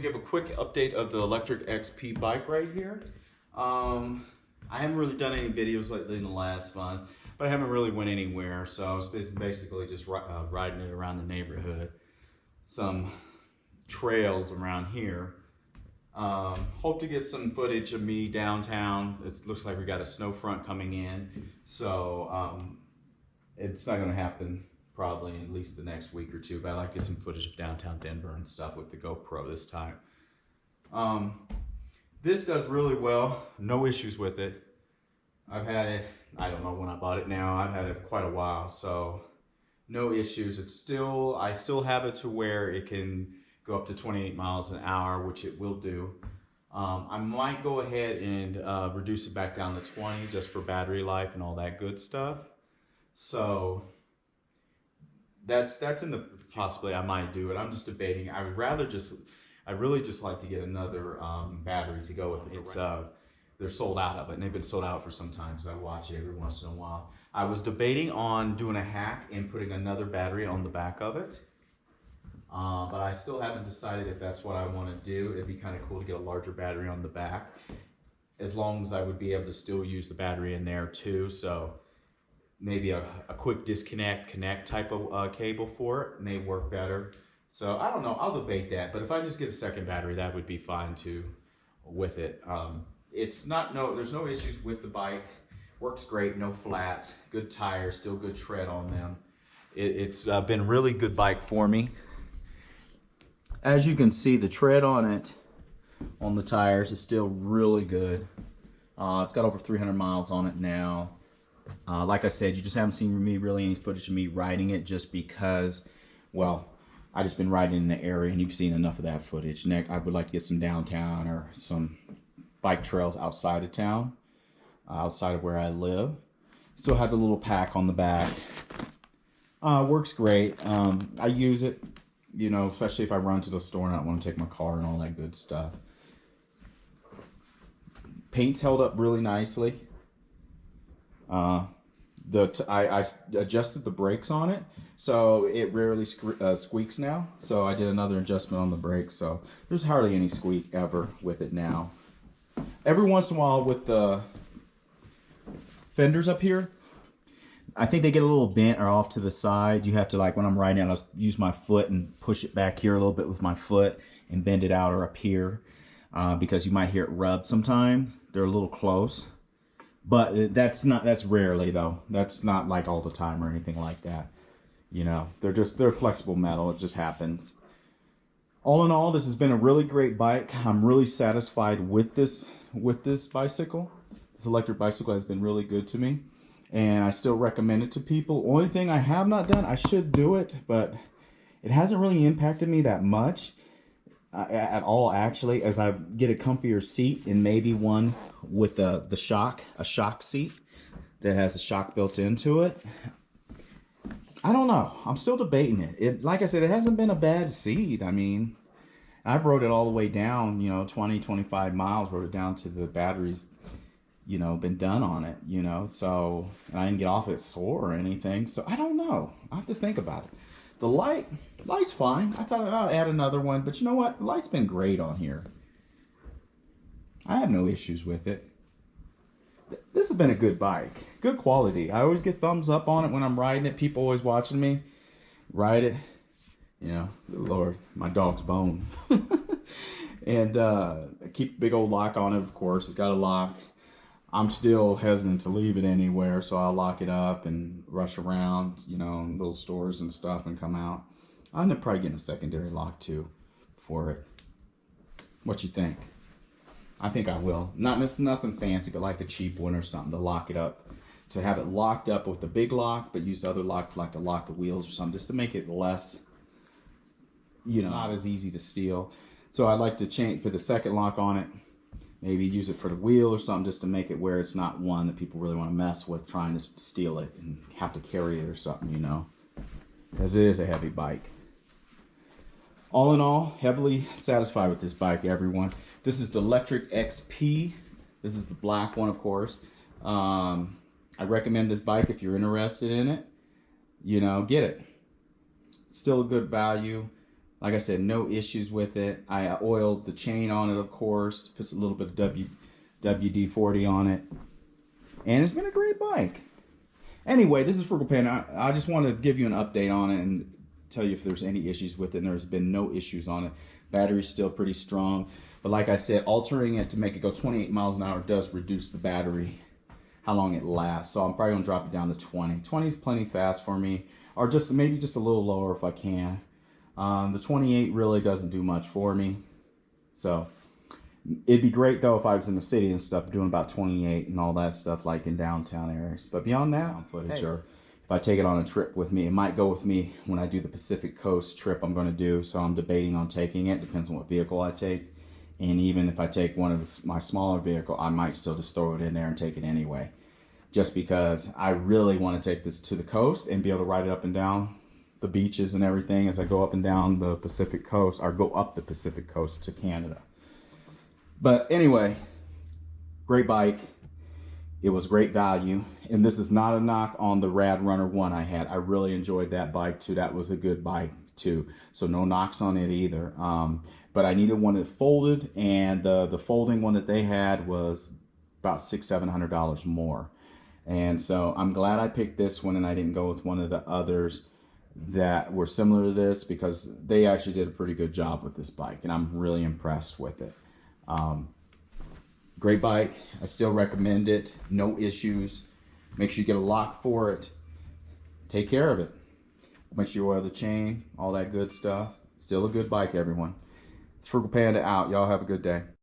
give a quick update of the Lectric XP bike right here. I haven't really done any videos lately in the last month, but I haven't really went anywhere, so I was basically just riding it around the neighborhood, some trails around here. Hope to get some footage of me downtown. It looks like we got a snow front coming in, so it's not going to happen probably at least the next week or two, but I'd like to get some footage of downtown Denver and stuff with the GoPro this time. This does really well, no issues with it. I've had it, I don't know when I bought it now, I've had it quite a while, so no issues. I still have it to where it can go up to 28 miles an hour, which it will do. I might go ahead and reduce it back down to 20 just for battery life and all that good stuff. So that's in the possibility I might do it. I'm just debating. I really just like to get another battery to go with it. It's they're sold out of it, and they've been sold out for some time because I watch it every once in a while. I was debating on doing a hack and putting another battery on the back of it, but I still haven't decided if that's what I want to do. It'd be kind of cool to get a larger battery on the back, as long as I would be able to still use the battery in there too. So maybe a quick connect type of cable for it may work better. So I don't know, I'll debate that, but if I just get a second battery, that would be fine too with it. There's no issues with the bike. Works great, no flats, good tires, still good tread on them. It's been a really good bike for me. As you can see, the tread on it, on the tires, is still really good. It's got over 300 miles on it now. Like I said, you just haven't seen really any footage of me riding it just because, well, I just been riding in the area and you've seen enough of that footage. Next, I would like to get some downtown or some bike trails outside of town, outside of where I live. Still have the little pack on the back. Works great. I use it, you know, especially if I run to the store and I don't want to take my car and all that good stuff. Paint's held up really nicely. I adjusted the brakes on it, so it rarely squeaks now. So I did another adjustment on the brakes, so there's hardly any squeak ever with it now. Every once in a while with the fenders up here, I think they get a little bent or off to the side. You have to, like when I'm riding, I'll use my foot and push it back here a little bit with my foot and bend it out, or up here, because you might hear it rub sometimes. They're a little close. But that's rarely though. That's not like all the time or anything like that. You know, they're flexible metal. It just happens. All in all, this has been a really great bike. I'm really satisfied with this bicycle. This electric bicycle has been really good to me, and I still recommend it to people. Only thing I have not done, I should do it, but it hasn't really impacted me that much at all, actually, as I get a comfier seat, and maybe one with a shock seat that has a shock built into it. I don't know. I'm still debating it. Like I said, it hasn't been a bad seat. I mean, I rode it all the way down, you know, 20, 25 miles, rode it down to the batteries, you know, been done on it, you know, so, and I didn't get off it sore or anything, so I don't know. I have to think about it. The light's fine. I thought I'd add another one, but you know what? The light's been great on here. I have no issues with it. This has been a good bike. Good quality. I always get thumbs up on it when I'm riding it. People always watching me ride it. You know, good Lord, my dog's bone. And I keep a big old lock on it, of course. It's got a lock. I'm still hesitant to leave it anywhere, so I'll lock it up and rush around, you know, in little stores and stuff and come out. I'll end up probably getting a secondary lock too for it. What you think? I think I will. It's nothing fancy, but like a cheap one or something to lock it up. To have it locked up with the big lock, but use the other lock to lock the wheels or something, just to make it less, you know, not as easy to steal. So I'd like to put the second lock on it. Maybe use it for the wheel or something, just to make it where it's not one that people really want to mess with trying to steal it and have to carry it or something, you know. Because it is a heavy bike. All in all, heavily satisfied with this bike, everyone. This is the Lectric XP. This is the black one, of course. I recommend this bike if you're interested in it. You know, get it. Still a good value. Like I said, no issues with it. I oiled the chain on it, of course. Put a little bit of WD-40 on it. And it's been a great bike. Anyway, this is Frugal Panda. I just want to give you an update on it and tell you if there's any issues with it. And there's been no issues on it. Battery's still pretty strong. But like I said, altering it to make it go 28 miles an hour does reduce the battery, how long it lasts. So I'm probably going to drop it down to 20. 20 is plenty fast for me. Or just maybe just a little lower if I can. The 28 really doesn't do much for me. So it'd be great though if I was in the city and stuff doing about 28 and all that stuff, like in downtown areas. But beyond that, footage, or if I take it on a trip with me, it might go with me when I do the Pacific Coast trip I'm going to do. So I'm debating on taking it. Depends on what vehicle I take. And even if I take one of my smaller vehicle, I might still just throw it in there and take it anyway. Just because I really want to take this to the coast and be able to ride it up and down the beaches and everything as I go up and down the Pacific Coast, or go up the Pacific Coast to Canada. But anyway, great bike. It was great value. And this is not a knock on the Rad Runner 1 I had. I really enjoyed that bike too. That was a good bike too. So no knocks on it either. But I needed one that folded, and the folding one that they had was about $600–700 more. And so I'm glad I picked this one and I didn't go with one of the others that were similar to this, because they actually did a pretty good job with this bike, and I'm really impressed with it. Great bike. I still recommend it. No issues. Make sure you get a lock for it. Take care of it. Make sure you oil the chain, all that good stuff. Still a good bike, everyone. It's Frugal Panda out. Y'all have a good day.